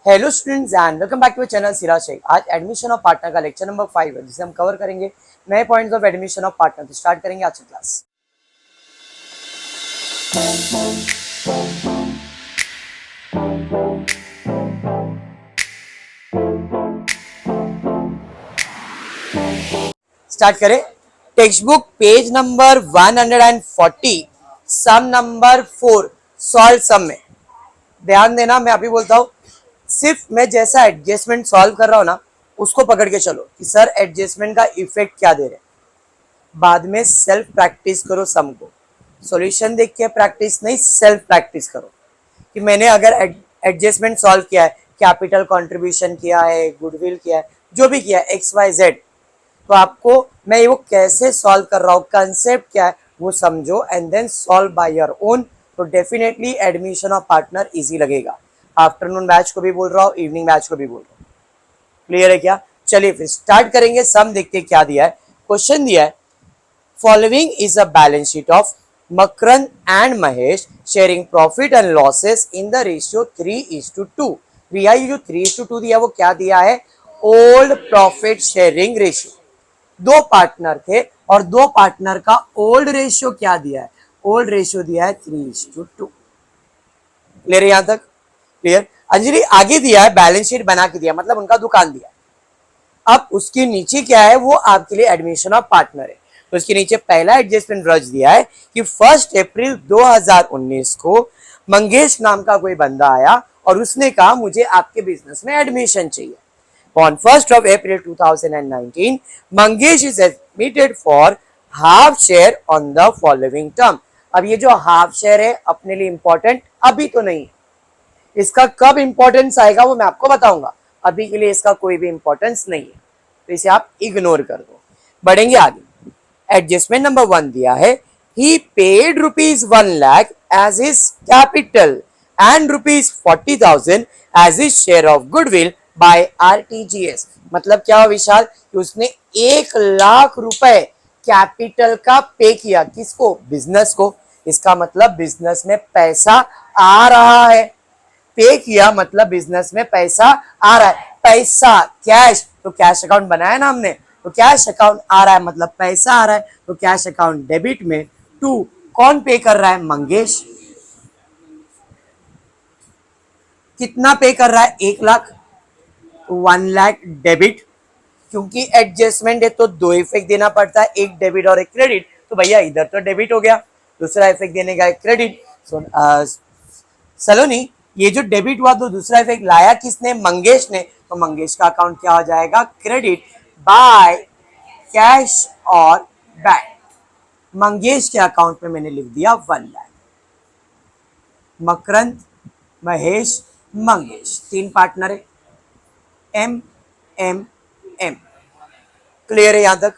Hello students and welcome back to channel Siraj Shaikh. आज admission of partner का lecture number 5 है, जिसे हम कवर करेंगे नए points of admission of partner. तो स्टार्ट करेंगे आज की क्लास। स्टार्ट करें। Textbook page number 140 sum number 4 solve sum में ध्यान देना। मैं अभी बोलता हूँ, सिर्फ मैं जैसा एडजस्टमेंट सॉल्व कर रहा हूँ ना, उसको पकड़ के चलो कि सर एडजस्टमेंट का इफेक्ट क्या दे रहे हैं। बाद में सेल्फ प्रैक्टिस करो सम को। सॉल्यूशन देख के प्रैक्टिस नहीं, सेल्फ प्रैक्टिस करो कि मैंने अगर एडजस्टमेंट सॉल्व किया है, कैपिटल कंट्रीब्यूशन किया है, गुडविल किया है, जो भी किया है एक्स वाई जेड, तो आपको मैं वो कैसे सॉल्व कर रहा हूँ, कंसेप्ट क्या है वो समझो and then solve by your own. तो definitely admission of partner easy लगेगा। आफ्टरनून बैच को भी बोल रहा हूँ, इवनिंग बैच को भी बोल रहा हूँ। क्लियर है क्या? चलिए फिर स्टार्ट करेंगे। सम देखते क्या दिया है। क्वेश्चन दिया है, following is a balance sheet of Makarand and Mahesh sharing profit and losses in the ratio 3:2। भैया ये जो 3:2 दिया वो क्या दिया है? Old profit sharing ratio. दो पार्टनर थे और दो पार्टनर का ओल्ड रेशियो क्या दिया है? ओल्ड रेशियो दिया है 3:2। क्लियर है यहां तक? क्लियर। अंजलि आगे दिया है, बैलेंस शीट बना के दिया, मतलब उनका दुकान दिया। अब उसके नीचे क्या है, वो आपके लिए एडमिशन ऑफ पार्टनर है। तो उसके नीचे पहला एडजस्टमेंट रच दिया है कि 1 अप्रैल 2019 को मंगेश नाम का कोई बंदा आया और उसने कहा मुझे आपके बिजनेस में एडमिशन चाहिए। On 1st of April 2019, Mangesh is admitted for half share on the following term। अब ये जो हाफ शेयर है अपने लिए इंपॉर्टेंट अभी तो नहीं है, इसका कब इंपॉर्टेंस आएगा वो मैं आपको बताऊंगा। अभी के लिए इसका कोई भी इंपॉर्टेंस नहीं है, तो इसे आप इग्नोर कर दो। बढ़ेंगे आगे। एडजस्टमेंट नंबर 1 दिया है, he paid ₹1 lakh as his capital and ₹40,000 as his share of goodwill by RTGS। मतलब क्या हुआ विशाल कि उसने 1 लाख रुपए कैपिटल का पे किया। किसको? बिजनेस को। इसका मतलब बिजनेस में पैसा आ रहा है। पे किया मतलब बिजनेस में पैसा आ रहा है। पैसा कैश, तो कैश अकाउंट बनाया ना हमने, तो कैश अकाउंट आ रहा है मतलब पैसा आ रहा है। तो कैश अकाउंट डेबिट में 2 कौन पे कर रहा है? मंगेश। कितना पे कर रहा है? 1 लाख। 1 लाख डेबिट। क्योंकि एडजस्टमेंट है तो दो इफेक्ट देना पड़ता है, एक डेबिट और एक क्रेडिट। तो भैया इधर तो डेबिट हो गया, दूसरा इफेक्ट देने का क्रेडिट। सलोनी, ये जो डेबिट हुआ तो दूसरा इफेक्ट लाया किसने? मंगेश ने। तो मंगेश का अकाउंट क्या हो जाएगा? क्रेडिट बाय कैश और बैंक। मंगेश के अकाउंट में मैंने लिख दिया 1 लाख। मकरंद, महेश, मंगेश, 3 पार्टनर है। M M M. क्लियर है यहां तक?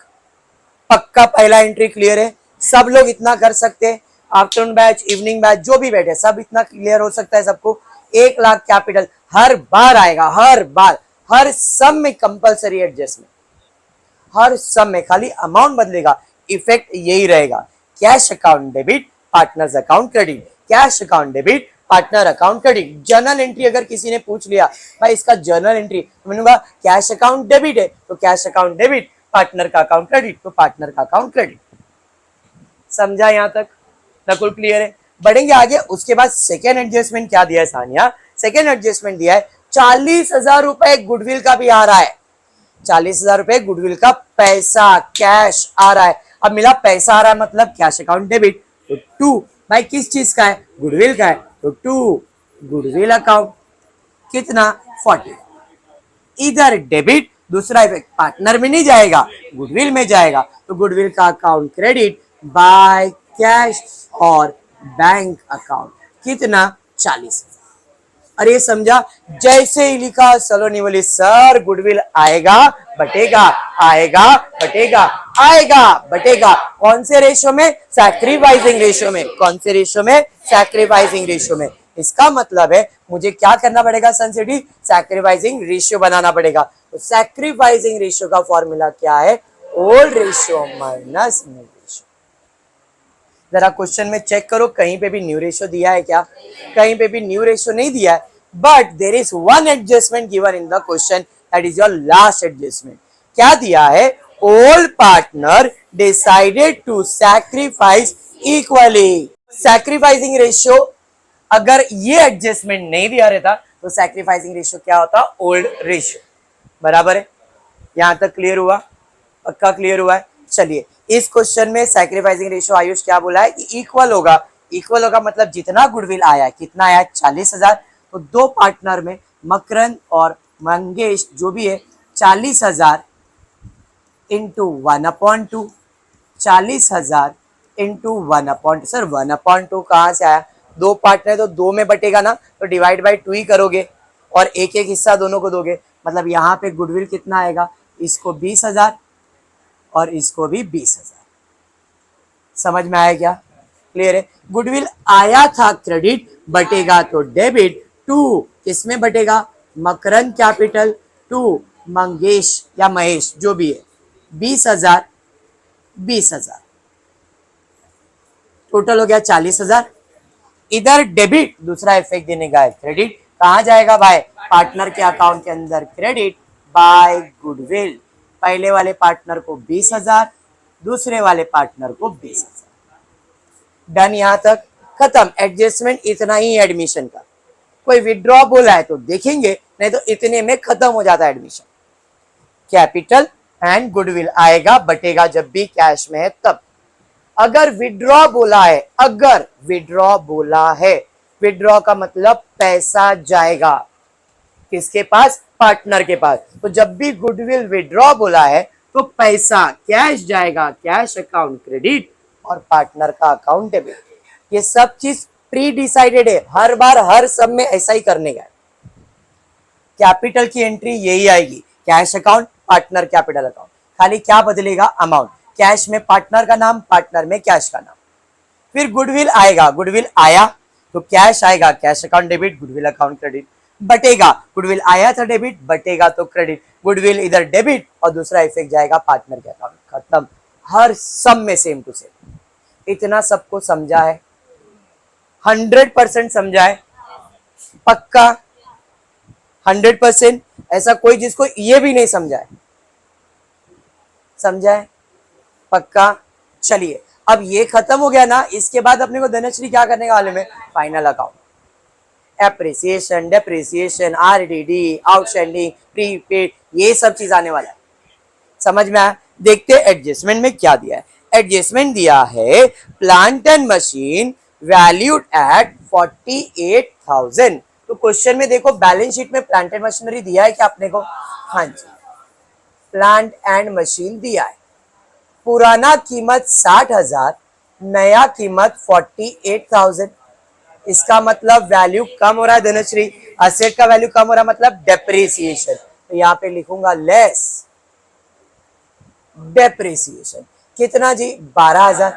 पक्का पहला एंट्री क्लियर है? सब लोग इतना कर सकते हैं। आफ्टरनून बैच, इवनिंग बैच जो भी बैठे सब इतना क्लियर हो सकता है सबको। 1 लाख कैपिटल हर बार आएगा, हर बार, हर सम में कंपलसरी एडजस्टमेंट, हर सम में खाली अमाउंट बदलेगा, इफेक्ट यही रहेगा। Cash account debit, partners account credit, cash account debit, partner account credit. Journal entry अगर किसी ने पूछ लिया भाई इसका जर्नल एंट्री, तो मैंने कहा कैश अकाउंट डेबिट है तो कैश अकाउंट डेबिट, पार्टनर का अकाउंट क्रेडिट तो पार्टनर का अकाउंट क्रेडिट। समझा यहां तक? नकुल क्लियर है? बढ़ेंगे आगे। उसके बाद सेकेंड एडजस्टमेंट क्या दिया है सानिया? सेकेंड एडजस्टमेंट दिया है 40,000 रुपए गुडविल का भी आ रहा है। 40,000 रुपए गुडविल का पैसा कैश आ रहा है। अब मिला पैसा आ रहा है मतलब कैश अकाउंट डेबिट, तो 2 भाई किस चीज का है? गुडविल का है, तो 2 गुडविल अकाउंट। कितना? 40। इधर डेबिट, दूसरा इफेक्ट पार्टनर में नहीं जाएगा, गुडविल में जाएगा, तो गुडविल का अकाउंट क्रेडिट बाय कैश और बैंक अकाउंट। कितना? 40,000। अरे समझा? जैसे ही लिखा सलोनी बोली सर गुडविल आएगा बटेगा, आएगा बटेगा, आएगा बटेगा। कौन से रेशो में? सैक्रिफाइसिंग रेशो में। कौन से रेशो में? सैक्रिफाइसिंग रेशो में। इसका मतलब है मुझे क्या करना पड़ेगा सनसिटी? सैक्रिफाइसिंग रेशियो बनाना पड़ेगा। तो सैक्रिफाइसिंग रेशियो का फॉर्मूला क्या है? Old ratio minus new ratio. जरा क्वेश्चन में चेक करो कहीं पे भी न्यू रेशियो दिया है क्या? कहीं पे भी न्यू रेशियो नहीं दिया है। But there is one adjustment given in the question, that is your last adjustment. क्या दिया है? Old partner decided to sacrifice equally. Sacrificing ratio, अगर ये एडजस्टमेंट नहीं दिया रहता तो सैक्रिफाइसिंग रेशियो क्या होता? Old ratio. बराबर है? यहां तक क्लियर हुआ? पक्का क्लियर हुआ है? चलिए, इस क्वेश्चन में सैक्रिफाइसिंग रेशियो आयुष क्या बोला है कि इक्वल होगा. इक्वल होगा मतलब जितना गुडविल आया, कितना आया? 40,000. तो दो पार्टनर में मकरंद और मंगेश जो भी है, 40,000 इंटू 1/2. 40,000 इंटू 1/2. सर 1/2 कहाँ से आया? दो पार्टनर तो दो में बटेगा ना, तो डिवाइड बाई 2 ही करोगे और एक एक हिस्सा दोनों को दोगे. मतलब यहाँ पे गुडविल कितना आएगा? इसको 20,000 और इसको भी 20,000. समझ में आया क्या? क्लियर है? गुडविल आया था क्रेडिट, बटेगा तो डेबिट. टू किसमें बटेगा? मकरंद कैपिटल टू मंगेश या महेश जो भी है, 20,000 20,000, टोटल हो गया 40,000. इधर डेबिट, दूसरा इफेक्ट देने का है क्रेडिट. कहाँ जाएगा भाई? पार्टनर के अकाउंट के अंदर क्रेडिट बाय गुडविल. पहले वाले पार्टनर को 20,000, दूसरे वाले पार्टनर को 20,000. डन. यहां तक खत्म. एडजस्टमेंट इतना ही एडमिशन का. कोई विड्रॉ बोला है तो देखेंगे, नहीं तो इतने में खत्म हो जाता है एडमिशन. कैपिटल एंड गुडविल आएगा, बटेगा जब भी कैश में है तब. अगर विड्रॉ बोला है, अगर विड्रॉ बोला है, विड्रॉ का मतलब पैसा जाएगा किसके पास? पार्टनर के पास. तो जब भी गुडविल विड्रॉ बोला है तो पैसा कैश जाएगा, कैश अकाउंट क्रेडिट और पार्टनर का अकाउंट डेबिट. ये सब चीज प्री डिसाइडेड है, हर बार हर सब में ऐसा ही करने का. कैपिटल की एंट्री यही आएगी, cash account, partner capital account. खाली क्या बदलेगा? अमाउंट. कैश में पार्टनर का नाम, पार्टनर में कैश का नाम. फिर गुडविल आएगा, गुडविल आया तो कैश आएगा, cash account debit, goodwill account credit. बटेगा, गुडविल आया था डेबिट, बटेगा तो क्रेडिट. गुडविल इधर डेबिट और दूसरा इफेक्ट जाएगा पार्टनर के अकाउंट. खत्म. हर सब में सेम टू सेम. इतना सबको समझा है? 100% समझा है? पक्का 100%? ऐसा कोई जिसको ये भी नहीं समझा है? समझा है? पक्का. चलिए, अब ये खत्म हो गया ना, इसके बाद अपने को धनश्री क्या करने वाले में? Final account. Appreciation, depreciation, RDD, outstanding, prepaid, ये सब चीज आने वाला है. समझ में आया? देखते हैं एडजस्टमेंट में क्या दिया है. एडजस्टमेंट दिया है plant and machine valued at 48,000. तो क्वेश्चन में देखो, बैलेंस शीट में प्लांट एंड मशीनरी दिया है क्या अपने को? हाँ जी, प्लांट एंड मशीन दिया है. पुराना कीमत 60,000, नया कीमत 48,000. इसका मतलब वैल्यू कम हो रहा है धनश्री. असेट का वैल्यू कम हो रहा है मतलब डेप्रिसिएशन. तो यहाँ पे लिखूंगा लेस डेप्रिसिएशन. कितना जी? 12,000.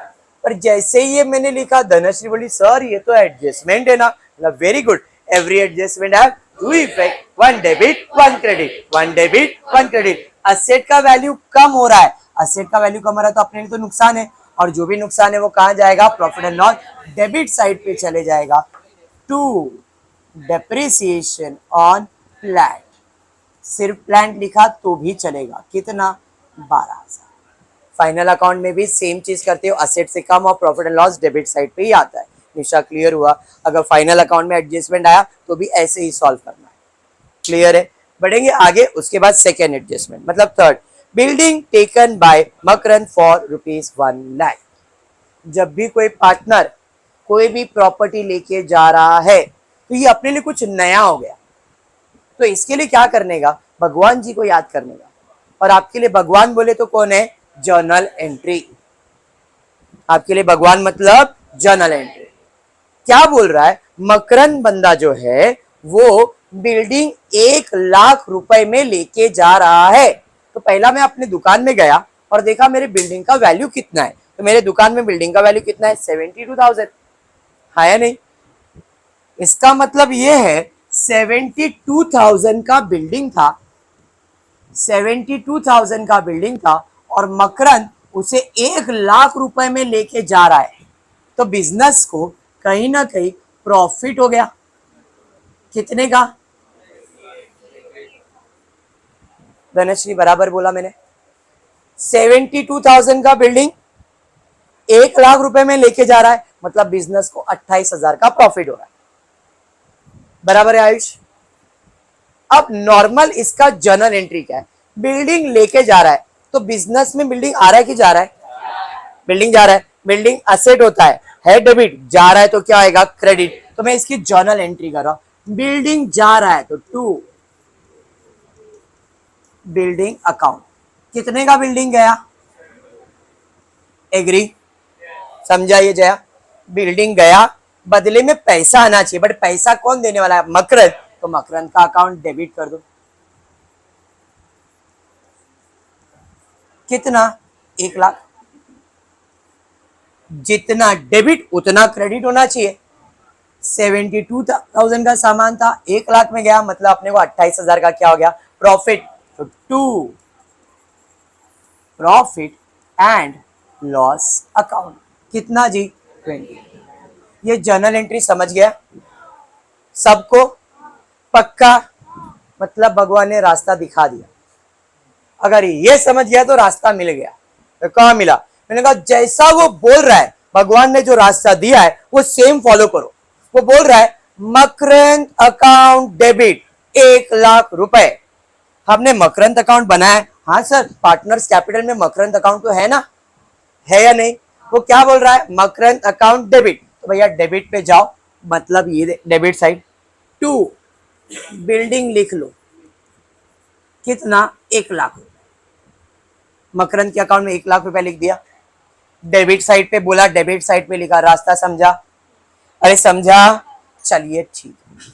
पर जैसे ही ये मैंने लिखा, धनश्री बोली सर ये तो एडजस्टमेंट है ना. मतलब very good. Every adjustment have to effect, one debit one credit, one debit one credit. Asset का वैल्यू कम हो रहा है, असेट का वैल्यू कम हो रहा है तो अपने लिए तो नुकसान है, और जो भी नुकसान है वो कहाँ जाएगा? Profit and loss debit side पे चले जाएगा. To depreciation on plant. सिर्फ प्लांट लिखा तो भी चलेगा. कितना? 12,000. फाइनल अकाउंट में भी सेम चीज करते हो, असेट से कम और profit and loss debit side पे ही आता है. निशा क्लियर हुआ? अगर फाइनल अकाउंट में एडजस्टमेंट आया तो भी ऐसे ही सॉल्व करना है. क्लियर है? बढ़ेंगे आगे. उसके बाद सेकेंड एडजस्टमेंट मतलब third. Building taken by Makarand for ₹1,00,000. जब भी कोई पार्टनर कोई भी प्रॉपर्टी लेके जा रहा है तो ये अपने लिए कुछ नया हो गया. तो इसके लिए क्या करने का? भगवान जी को याद करने का. और आपके लिए भगवान बोले तो कौन है? Journal entry. आपके लिए भगवान मतलब जर्नल एंट्री. क्या बोल रहा है? मकरंद बंदा जो है वो बिल्डिंग 1,00,000 रुपए में लेके जा रहा है. तो पहला मैं अपने दुकान में गया और देखा मेरे बिल्डिंग का वैल्यू कितना है. तो मेरे दुकान में बिल्डिंग का वैल्यू कितना है? 72,000. हाँ या नहीं? इसका मतलब ये है 72,000 का बिल्डिंग था, 72,000 का बिल्डिंग था और मकरंद उसे 1,00,000 रुपए में लेके जा रहा है. तो बिजनेस को कहीं ना कहीं प्रॉफिट हो गया. कितने का? धनश्री बराबर बोला मैंने। 72,000 का बिल्डिंग 1 लाख रुपए में लेके जा रहा है, मतलब बिजनेस को 28,000 का प्रॉफिट हो रहा है। बराबर है आयुष? अब नॉर्मल इसका जर्नल एंट्री क्या है? बिल्डिंग लेके जा रहा है, तो बिजनेस में बिल्डिंग आ रहा है कि जा रहा है? बिल्डिंग जा रहा है, बिल्डिंग असेट होता है डेबिट, जा रहा है तो क्या आएगा? क्रेडिट। तो मैं इसकी जर्नल एंट्री कर रहा हूं, बिल्डिंग जा रहा है तो टू बिल्डिंग अकाउंट। कितने का बिल्डिंग गया? एग्री? समझा ये जया? बिल्डिंग गया, बदले में पैसा आना चाहिए, बट पैसा कौन देने वाला है? मकरंद। तो मकरंद का अकाउंट डेबिट कर दो। कितना? 1 लाख। जितना डेबिट उतना क्रेडिट होना चाहिए। 72,000 का सामान था, 1 लाख में गया, मतलब अपने को 28,000 का क्या हो गया? प्रॉफिट। तो to profit and loss account. कितना जी? 20। ये जर्नल एंट्री समझ गया सबको? पक्का? मतलब भगवान ने रास्ता दिखा दिया। अगर ये समझ गया तो रास्ता मिल गया। तो कहां मिला? मैंने कहा जैसा वो बोल रहा है, भगवान ने जो रास्ता दिया है वो सेम फॉलो करो। वो बोल रहा है मकरंद अकाउंट डेबिट 1 लाख रुपए। हमने मकरंद अकाउंट बनाया है। हाँ सर, पार्टनर्स कैपिटल में मकरंद अकाउंट तो है ना, है या नहीं? वो क्या बोल रहा है? मकरंद अकाउंट डेबिट। तो भैया डेबिट पे जाओ, मतलब ये डेबिट साइड। टू बिल्डिंग लिख लो। कितना? 1 लाख रुपए। मकरंद के अकाउंट में 1 लाख रुपए लिख दिया। डेबिट साइड पे बोला, डेबिट साइड पे लिखा। रास्ता समझा? अरे समझा? चलिए ठीक है।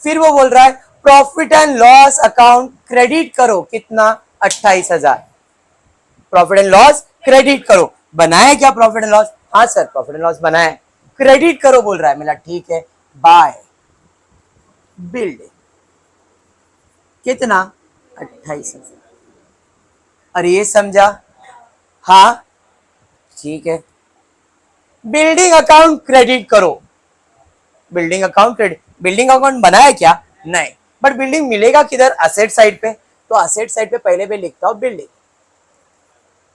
फिर वो बोल रहा है profit and loss account credit करो। कितना? 28,000। प्रॉफिट एंड लॉस क्रेडिट करो। बनाया क्या प्रॉफिट एंड लॉस? हाँ सर प्रॉफिट एंड लॉस बनाया है। क्रेडिट करो बोल रहा है। मिला ठीक है, बाय बिल्डिंग। कितना? 28,000। अरे ये समझा? हाँ ठीक है। बिल्डिंग अकाउंट क्रेडिट करो। Building account credit. Building account बनाया क्या? नहीं, बट बिल्डिंग मिलेगा किधर? असेट साइड पे। तो असेट साइड पे पहले भी लिखता हूं बिल्डिंग।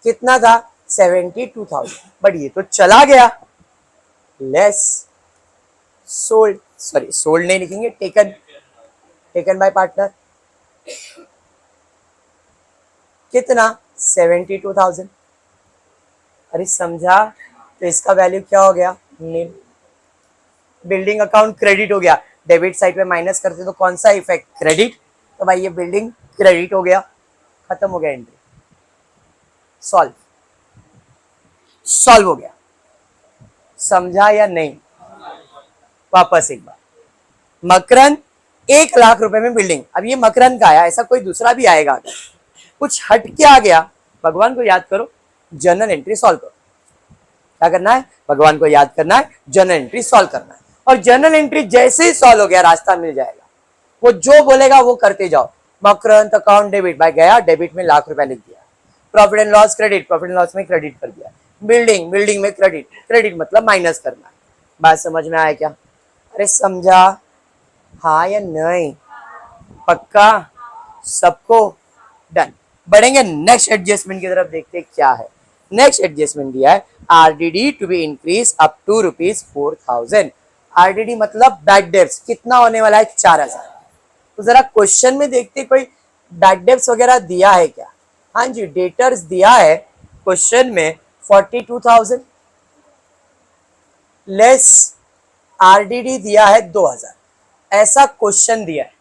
कितना था? 72,000। बट ये तो चला गया। लेस सोल्ड, सॉरी सोल्ड नहीं लिखेंगे, टेकन। Taken by partner. कितना? 72,000। अरे समझा? तो इसका वैल्यू क्या हो गया? नील। बिल्डिंग अकाउंट क्रेडिट हो गया। डेबिट साइड पे माइनस करते तो कौन सा इफेक्ट? क्रेडिट। तो भाई ये बिल्डिंग क्रेडिट हो गया, खत्म हो गया एंट्री। सॉल्व। सॉल्व हो गया। समझा या नहीं? वापस एक बार। मकरंद 1 लाख रुपए में बिल्डिंग। अब ये मकरंद का आया, ऐसा कोई दूसरा भी आएगा अगर कुछ हट के आ गया, भगवान को याद करो, जर्नल एंट्री सॉल्व करो। क्या करना है? भगवान को याद करना है, जर्नल एंट्री सॉल्व करना है। और जर्नल एंट्री जैसे ही सॉल्व हो गया, रास्ता मिल जाएगा। वो जो बोलेगा वो करते जाओ। मकरंद अकाउंट डेबिट, भाई गया, डेबिट में 1 लाख रुपया लिख दिया। Profit and loss credit, profit and loss में क्रेडिट कर दिया। बिल्डिंग, बिल्डिंग में क्रेडिट, क्रेडिट मतलब माइनस करना है। बात समझ में आया क्या? अरे समझा? हाँ या नहीं? पक्का? सबको? डन। बढ़ेंगे नेक्स्ट एडजस्टमेंट की तरफ, देखते क्या है। नेक्स्ट एडजस्टमेंट दिया है RDD to be increase up to ₹4,000। RDD मतलब बैड डेब्ट्स। कितना होने वाला है? 4,000। तो जरा क्वेश्चन में देखते कोई बैड डेब्ट्स वगैरह दिया है क्या? हाँ जी, डेटर्स दिया है क्वेश्चन में 42,000 लेस आरडीडी दिया है 2,000। ऐसा क्वेश्चन दिया है,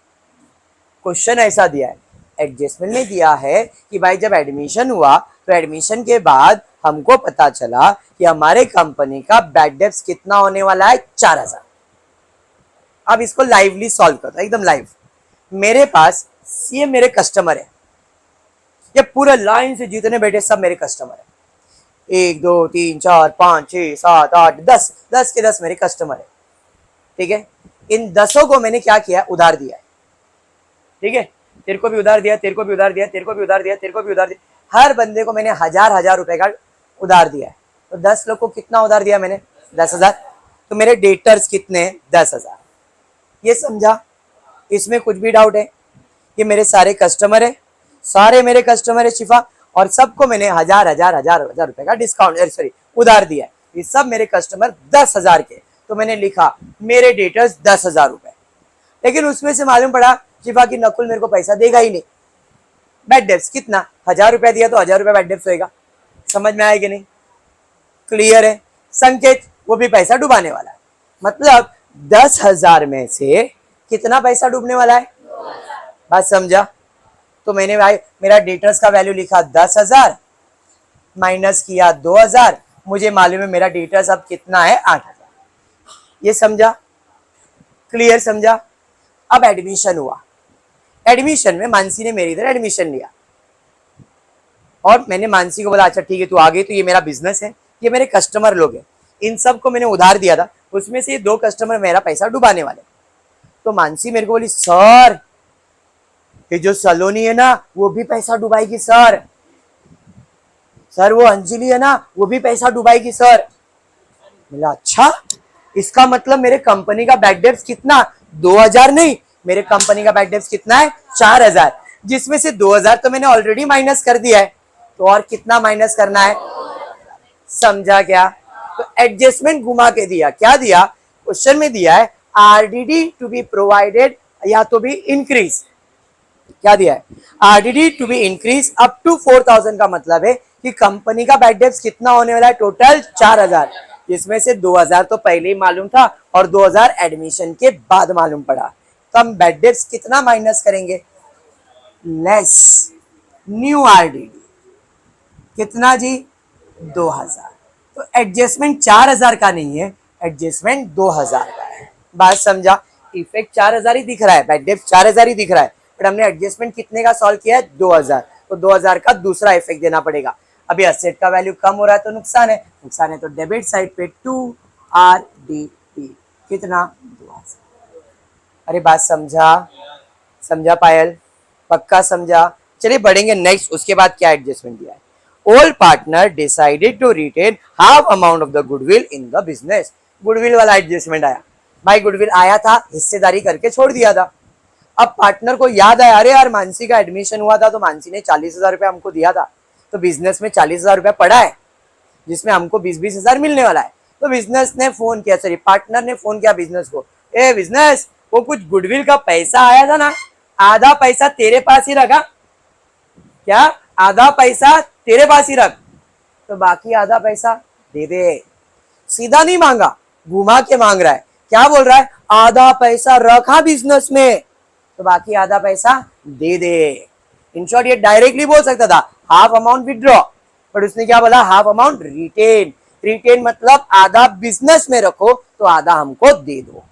क्वेश्चन ऐसा दिया है। एडजस्टमेंट में दिया है कि भाई जब एडमिशन हुआ तो एडमिशन के बाद हमको पता चला कि हमारे कंपनी का बैड डेब्ट्स कितना होने वाला है? 4,000। अब इसको लाइवली सॉल्व करता एकदम लाइव। मेरे पास ये मेरे कस्टमर है, ये पूरे लाइन से जितने बैठे सब मेरे कस्टमर है। 1 2 3 4 5 6 7 8 10, 10 के 10 मेरे कस्टमर है। ठीक है, इन 10 को मैंने क्या किया? उधार दिया है। ठीक है, तेरे को भी उधार दिया, तेरे को भी उधार दिया, तेरे को भी उधार दिया, तेरे को भी उधार दिया। हर बंदे को मैंने 1,000 रुपए का उधार दिया है। तो 10 लोग को कितना उधार दिया मैंने? 10,000। तो मेरे डेटर्स कितने? 10,000। ये समझा? इसमें कुछ भी डाउट है? ये मेरे सारे कस्टमर है, सारे मेरे कस्टमर है शिफा, और सबको मैंने हजार हजार हजार हजार रुपए का डिस्काउंट सॉरी उधार दिया है। ये सब मेरे कस्टमर 10,000 के, तो मैंने लिखा मेरे डेटर्स 10,000 रुपए। लेकिन उसमें से मालूम पड़ा शिफा की नकुल मेरे को पैसा देगा ही नहीं। बैड डेब्ट्स कितना? 1,000 रुपया दिया तो 1,000 रुपया बैड डेब्ट्स होएगा। समझ में आया कि नहीं? क्लियर है? संकेत वो भी पैसा डुबाने वाला है, मतलब 10,000 में से कितना पैसा डूबने वाला है? बात समझा? तो मैंने भाई मेरा डेटर्स का वैल्यू लिखा 10,000 माइनस किया 2,000, मुझे मालूम है मेरा डेटर्स अब कितना है? 8,000। ये समझा? क्लियर? समझा? अब एडमिशन हुआ, एडमिशन में मानसी ने मेरी इधर एडमिशन लिया और मैंने मानसी को बोला अच्छा ठीक है तू आ गई, तो ये मेरा बिजनेस है, ये मेरे कस्टमर लोग हैं, इन सब को मैंने उधार दिया था, उसमें से ये 2 कस्टमर मेरा पैसा डुबाने वाले। तो मानसी मेरे को बोली सर ये जो सलोनी है ना वो भी पैसा डुबाएगी सर, सर वो अंजलि है ना वो भी पैसा डुबाएगी सर। बोला अच्छा, इसका मतलब मेरे कंपनी का बैड डेब्ट्स कितना? 2,000 नहीं, मेरे कंपनी का बैड डेब्ट्स कितना है? 4,000, जिसमें से 2,000 तो मैंने ऑलरेडी माइनस कर दिया है, तो और कितना माइनस करना है? समझा क्या? तो एडजस्टमेंट घुमा के दिया। क्या दिया? क्वेश्चन में दिया है आरडीडी टू बी प्रोवाइडेड या तो भी इंक्रीज। क्या दिया है? RDD to be increase up to 4,000 का मतलब है कि कंपनी का बैड डेब्ट्स कितना होने वाला है? टोटल 4,000, जिसमें से 2,000 तो पहले ही मालूम था और 2,000 एडमिशन के बाद मालूम पड़ा। तो हम बैड डेब्ट्स कितना माइनस करेंगे? लेस न्यू आरडीडी कितना जी? 2,000। तो एडजस्टमेंट 4,000 का नहीं है, एडजस्टमेंट 2,000 का है। बात समझा? इफेक्ट 4,000 ही दिख रहा है, बैड डेब्ट 4,000 ही दिख रहा है, बट हमने एडजस्टमेंट कितने का सॉल्व किया है? 2,000। तो 2,000 का दूसरा इफेक्ट देना पड़ेगा। अभी असेट का वैल्यू कम हो रहा है तो नुकसान है, नुकसान है तो डेबिट साइड पे 2RDP कितना? 2,000। अरे बात समझा? समझा पायल? पक्का समझा? चलिए बढ़ेंगे नेक्स्ट। उसके बाद क्या एडजस्टमेंट दिया है? All partner decided to retain half amount of the goodwill in the business। Goodwill वाला एडजस्टमेंट आया भाई, गुडविल आया था हिस्सेदारी करके छोड़ दिया था। अब पार्टनर को याद आया अरे यार मानसी का एडमिशन हुआ था तो मानसी ने 40,000 रुपया हमको दिया था, तो बिजनेस में 40,000 रुपया पड़ा है जिसमें हमको 20,000 मिलने वाला है। तो बिजनेस ने फोन किया, सॉरी पार्टनर ने फोन किया बिजनेस को, ए बिजनेस वो कुछ गुडविल का पैसा आया था ना, आधा पैसा तेरे पास ही रखा क्या? आधा पैसा तेरे पास ही रख, तो बाकी आधा पैसा दे दे। सीधा नहीं मांगा, घुमा के मांग रहा है। क्या बोल रहा है? आधा पैसा रखा बिजनेस में तो बाकी आधा पैसा दे दे। इन शॉर्ट ये डायरेक्टली बोल सकता था हाफ अमाउंट विड्रॉ, पर उसने क्या बोला? Half amount retain. रिटेन मतलब आधा बिजनेस में रखो तो आधा हमको दे दो।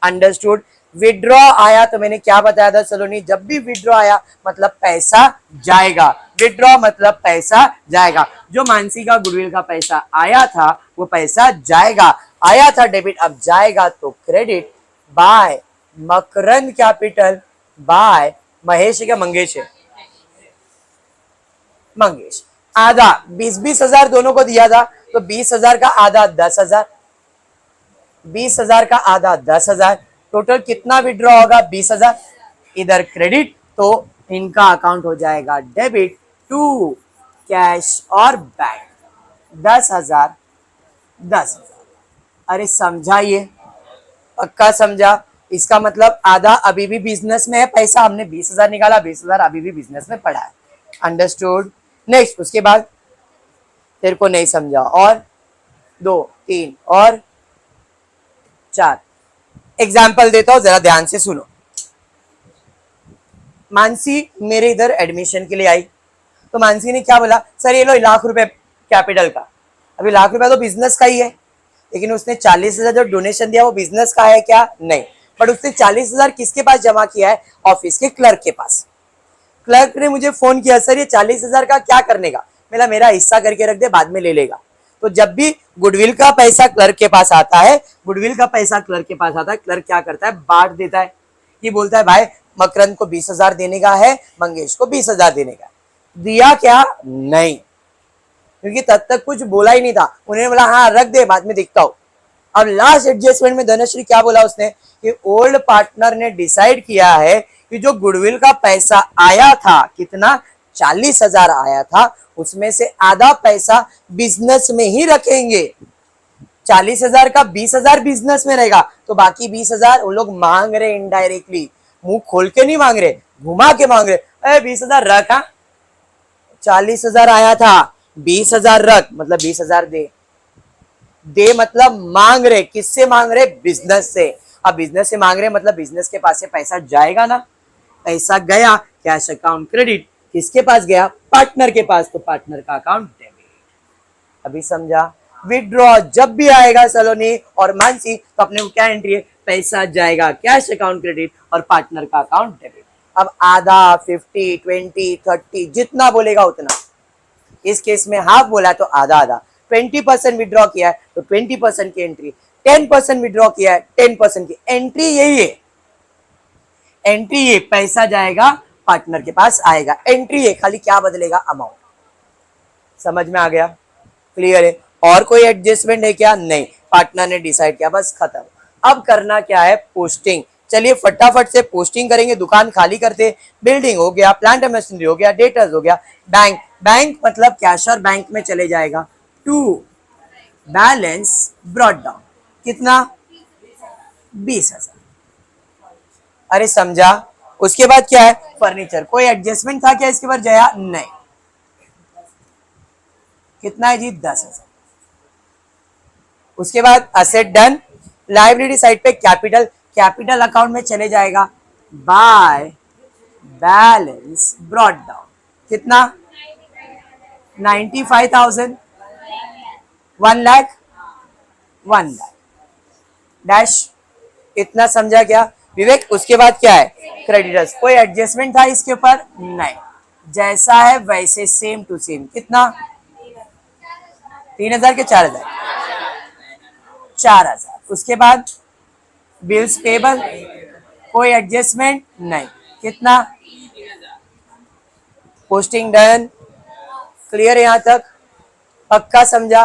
अंडरस्टूड? विड्रॉ आया तो मैंने क्या बताया था सलोनी? जब भी विड्रॉ आया मतलब पैसा जाएगा, विड्रॉ मतलब पैसा जाएगा। जो मानसी का गुडविल का पैसा आया था वो पैसा जाएगा, आया था डेबिट अब जाएगा तो credit by Makarand capital by Mahesh है क्या मंगेश है? मंगेश। आधा 20,000 दोनों को दिया था तो 20,000 का आधा 10,000, 20,000 का आधा 10,000, टोटल कितना विड्रॉ होगा? 20,000। इधर क्रेडिट तो इनका अकाउंट हो जाएगा डेबिट टू कैश और बैंक। 10,000 10,000। अरे समझा? ये पक्का समझा? इसका मतलब आधा अभी भी बिजनेस में है, पैसा हमने 20,000 निकाला, 20,000 अभी भी बिजनेस में पड़ा है। अंडरस्टूड? नेक्स्ट उसके बाद तेरे को नहीं समझा, और 2 3 और 4 एग्जाम्पल देता हूं, जरा ध्यान से सुनो। मानसी मेरे इधर एडमिशन के लिए आई तो मानसी ने क्या बोला? सर ये लो 1,00,000 रुपए कैपिटल का। अभी 1,00,000 रुपया तो बिजनेस का ही है, लेकिन उसने 40,000 जो डोनेशन दिया वो बिजनेस का है क्या? नहीं, बट उसने 40,000 किसके पास जमा किया है? ऑफिस के क्लर्क के पास। क्लर्क ने मुझे फोन किया सर ये 40,000 का क्या करने का? मेरा हिस्सा करके रख दे, बाद में ले लेगा। तो जब भी गुडविल का पैसा क्लर्क के पास आता है, गुडविल का पैसा क्लर्क के पास आता है, क्लर्क क्या करता है? बांट देता है। ये बोलता है भाई मकरंद को 20,000 देने का है, मंगेश को 20,000 देने का है। दिया क्या? नहीं, क्योंकि तब तक कुछ बोला ही नहीं था। उन्होंने बोला हाँ रख दे बाद में देखता हूं। अब लास्ट एडजस्टमेंट में धनश्री क्या बोला उसने कि ओल्ड पार्टनर ने डिसाइड किया है कि जो गुडविल का पैसा आया था, कितना 40,000 आया था, उसमें से आधा पैसा बिजनेस में ही रखेंगे। 40,000 का 20,000 बिजनेस में रहेगा, तो बाकी 20,000 वो लोग मांग रहे इनडायरेक्टली, मुंह खोल के नहीं मांग रहे, घुमा के मांग रहे। 20,000 रखा, 40,000 आया था, 20,000 रख, मतलब 20,000 दे। दे मतलब मांग रहे, किससे मांग रहे? बिजनेस से। अब बिजनेस से मांग रहे मतलब बिजनेस के पास से पैसा जाएगा ना, पैसा गया, कैश अकाउंट क्रेडिट, किसके पास गया? पार्टनर के पास, तो पार्टनर का अकाउंट डेबिट। अभी समझा? विड्रॉ जब भी आएगा सलोनी और मानसी, तो अपने को क्या एंट्री है? पैसा जाएगा, कैश अकाउंट क्रेडिट और पार्टनर का अकाउंट डेबिट। अब आधा, 50, 20, 30 जितना बोलेगा उतना। इस केस में हाफ बोला तो आधा आधा। 20% विड्रॉ किया है तो 20% की एंट्री, 10% विड्रॉ किया है 10% की एंट्री। यही है एंट्री, ये पैसा जाएगा पार्टनर के पास आएगा, एंट्री है, खाली क्या बदलेगा? अमाउंट। समझ में आ गया? क्लियर है? और कोई एडजस्टमेंट है क्या? नहीं, पार्टनर ने डिसाइड किया, बस खत्म। अब करना क्या है? पोस्टिंग। चलिए फटाफट से पोस्टिंग करेंगे। दुकान खाली करते, बिल्डिंग हो गया, प्लांट एंड मशीनरी हो गया, डेटर्स हो गया, बैंक, बैंक मतलब कैशर बैंक में चले जाएगा। टू बैलेंस ब्रॉट डाउन, कितना? 20,000। अरे समझा? उसके बाद क्या है? फर्नीचर। कोई एडजस्टमेंट था क्या इसके बाद जया? नहीं। कितना है जी? 10,000। उसके बाद असेट डन। लाइबिलिटी साइड पे कैपिटल, कैपिटल अकाउंट में चले जाएगा बाय बैलेंस ब्रॉट डाउन, कितना? 95,000, 1 लाख, 1 लाख डैश। इतना समझा क्या विवेक? उसके बाद क्या है? क्रेडिटर्स। कोई एडजस्टमेंट था इसके ऊपर? नहीं, जैसा है वैसे सेम टू सेम। कितना? 3,000 के 4,000? 4,000। उसके बाद बिल्स पेबल, कोई एडजस्टमेंट नहीं, कितना? Posting done. क्लियर है? यहां तक पक्का समझा?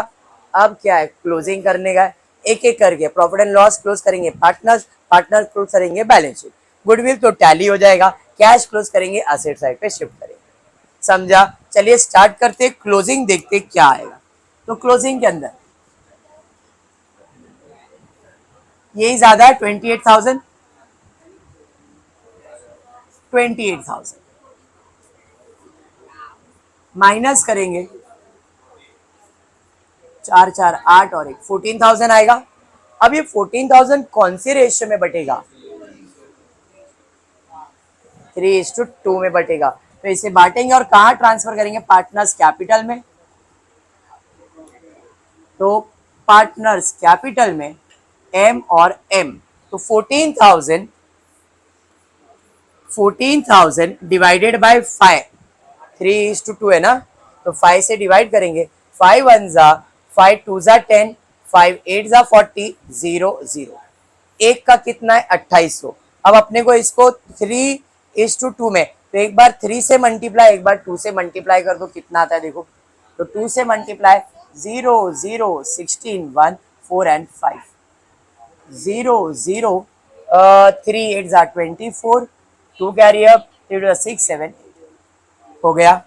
अब क्या है? क्लोजिंग करने का। एक एक करके प्रॉफिट एंड लॉस क्लोज करेंगे पार्टनर्स, पार्टनर्स क्लोज करेंगे बैलेंस शीट, गुडविल तो टैली हो जाएगा, कैश क्लोज करेंगे असेट साइड पे शिफ्ट करेंगे। समझा? चलिए स्टार्ट करते, क्लोजिंग देखते क्या आएगा। तो क्लोजिंग के अंदर यही ज्यादा है, 28,000, 28,000 माइनस करेंगे 4 4 8 और 1, 14,000 आएगा। अब ये 14,000 कौन से रेशियो में बटेगा? 3:2 में बटेगा। तो इसे बांटेंगे और कहाँ ट्रांसफर करेंगे? पार्टनर्स कैपिटल में। तो पार्टनर्स कैपिटल में एम और एम, तो 14,000 डिवाइडेड बाय 5, 3:2 है ना, तो 5 से डिवाइड करेंगे। 5 1 जा 5 2 जा 10, 5 8 जा 40, 0 0। एक का कितना है? 2800। अब अपने को इसको 3:2 में, तो एक बार 3 से मल्टीप्लाई, एक बार 2 से मल्टीप्लाई कर दो, कितना आता है देखो। तो 2 से मल्टीप्लाई, 0 0 16 1 4 एंड 5, 0 0 3 8 जा 24, 2 कैरी अप, 3 6 7 हो गया।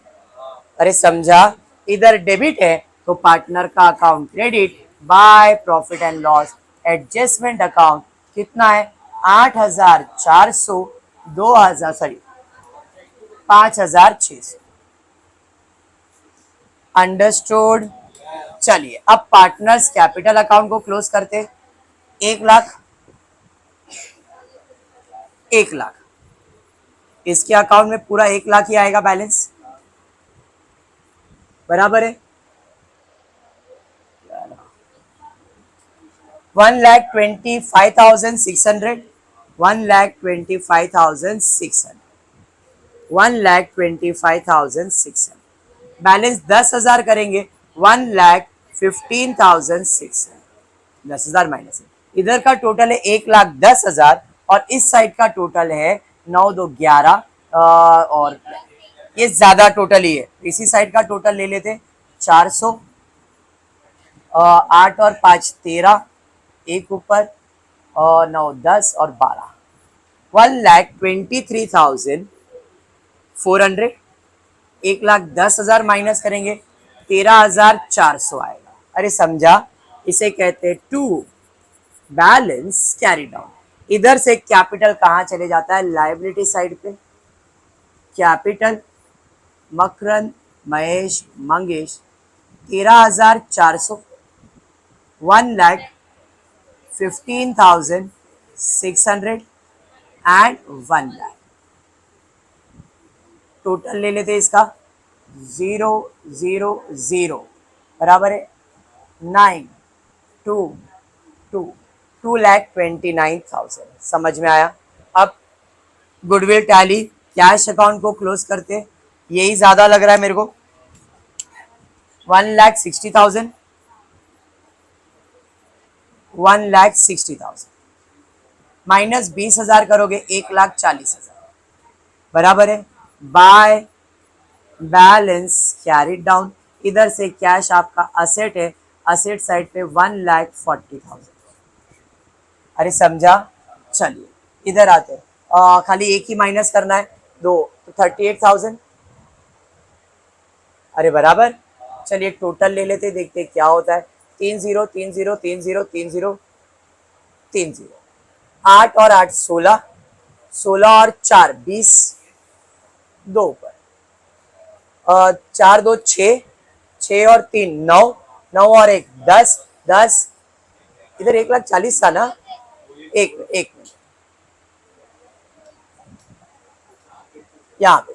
अरे समझा? इधर डेबिट है तो पार्टनर का account credit by profit and loss adjustment account, कितना है? 8,400, 2,000 सॉरी 5,600। अंडरस्टूड? चलिए अब पार्टनर्स कैपिटल अकाउंट को क्लोज करते। 1 लाख, 1 लाख, इसके अकाउंट में पूरा 1 लाख ही आएगा बैलेंस, बराबर है। 1,25,600, 1,25,600, 1,25,600 बैलेंस 10,000 करेंगे, 1,15,600, 10,000 माइनस है। इधर का टोटल है 1,10,000 और इस साइड का टोटल है 9 2 11, और ये ज्यादा टोटल ही है, इसी साइड का टोटल ले लेते 400, 8 और 5 13, एक ऊपर और 9 10 और 12, 1,23,400। 1,10,000 माइनस करेंगे 13,400 आएगा। अरे समझा, इसे कहते हैं टू बैलेंस कैरी डाउन। इधर से कैपिटल कहाँ चले जाता है, लायबिलिटी साइड पे। Capital Makarand Mahesh Mangesh 13,400, 1,15,600 and 1,00,000। Total ले लेते इसका 0,0,0 बराबर है 9,2,2 2,29,000। समझ में आया। अब गुडविल टैली कैश अकाउंट को क्लोज करते, यही ज्यादा लग रहा है मेरे को। 1,60,000, 1,60,000 माइनस 20,000 करोगे 1,40,000 बराबर है बाय बैलेंस कैरिड डाउन। इधर से कैश आपका असेट है, असेट साइड पे 1,40,000। अरे समझा। चलिए इधर आते हैं, खाली एक ही माइनस करना है, दो तो 38,000। अरे बराबर। चलिए टोटल ले लेते, देखते क्या होता है। 3 0 3 0 3 0 3 0 3 0, 8 और 8 16, 16 और 4 20, 2 ऊपर, 4 2 6, 6 और 3 9, 9 और 1 10 10। इधर 1,40,000 था ना। एक मिनट यहाँ पे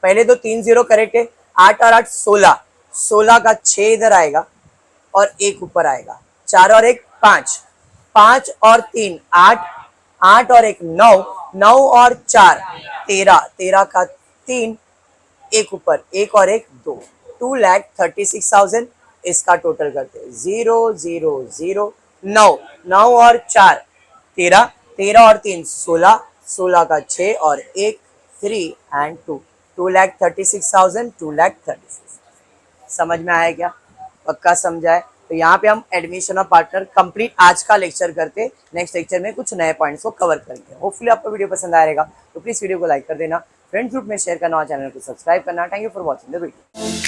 पहले तो 3 0 करेक्ट है। 8 और 8 16, 16 का 6 इधर आएगा और एक ऊपर आएगा। 4 और 1 5, 5 और 3 8, 8 और 1 9, 9 और 4 13, 13 का 3 एक ऊपर, एक और एक 2, 2,36,000। इसका टोटल करते हैं 0,0,0, 9, 9 और 4 13, 13 और 3 16, 16 का 6 और 1 3 एंड 2, 2,36,000, 2,36,000। समझ में आया क्या? पक्का समझा है। तो यहाँ पे हम एडमिशन ऑफ पार्टनर कंप्लीट आज का लेक्चर करते, नेक्स्ट लेक्चर में कुछ नए पॉइंट्स को कवर करेंगे। होपफुली आपको वीडियो पसंद आएगा, तो प्लीज वीडियो को लाइक कर देना, फ्रेंड्स ग्रुप में शेयर करना और चैनल को सब्सक्राइब करना। Thank you for watching the video.